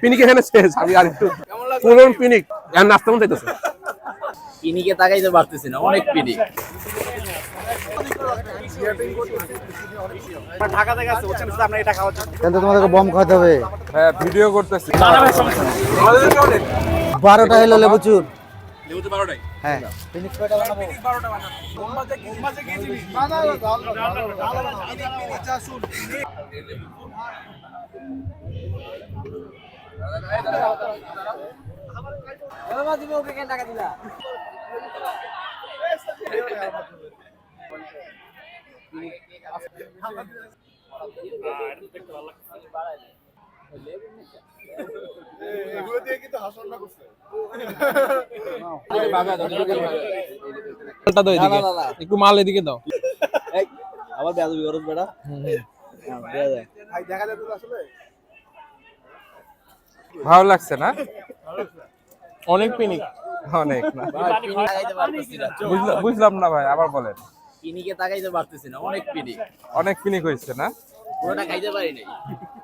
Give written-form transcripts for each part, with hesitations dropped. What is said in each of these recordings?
পিনিক এখানে শেষ, আমি আর একটু পুরন পিনিক আর নাস্তা মন চাইতেছে। পিনিকে তাকাইতে পারতেছি না, অনেক পিনিক। কিন্তু তোমাদেরকে বম খাওয়াতে হবে। হ্যাঁ ভিডিও করতেছি। 12টা হলো লেবু চুর। লেবুতে 12টাই। হ্যাঁ পিনিক কয়টা বানাবো? একটু মাল এদিকে দাও। আবার বেয়াদবি করছ বেটা। ভালো লাগছে না? অনেক পিনিক। অনেক না, পিনিকে তাকাইতে পারতেছি না। বুঝলাম না ভাই, আবার বলেন। পিনিকে তাকাইতে পারতেছি না, অনেক পিনিক। অনেক পিনিক হয়েছে না? পুরোটা খাইতে পারি নাই।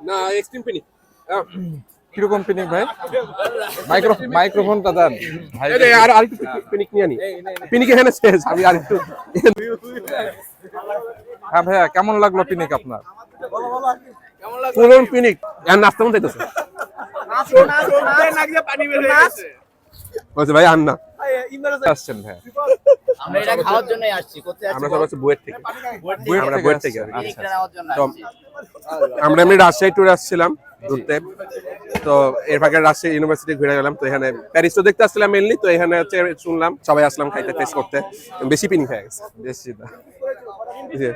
না এক্সট্রিম পিনিক। কিরকম পিনিক ভাই? মাইক্রোফোনটা দেন ভাই। আর একটু পিনিক নিয়ে নি। পিনিক এখানে শেষ, আমি আর একটু। হ্যাঁ ভাইয়া, কেমন লাগলো পিনিক আপনার? পুরন পিনিক আর নাস্তা মন চাইতেছে। বলছে ভাই আন্না আসছেন ভাইয়া? আমরা এটা খাওয়ার জন্যই আসছি। কোথায় আসছি? আমরা সব হচ্ছে বুয়েট থেকে। আমরা বুয়েট থেকে আসছেন? পিনিকটা আচ্ছা। নেওয়ার জন্য তো আসছি। আমরা এমনি রাজশাহী ট্যুরে আসছিলাম ঘুরতে। তো এর ফাঁকে রাজশাহী ইউনিভার্সিটি ঘুরে গেলাম। তো এখানে প্যারিস তো দেখতে আসছিলাম মেনলি। তো এখানে হচ্ছে শুনলাম সবাই আসলাম খাইতে টেস্ট করতে, বেশি পিনিক হয়ে গেছে। বেশি না। জি।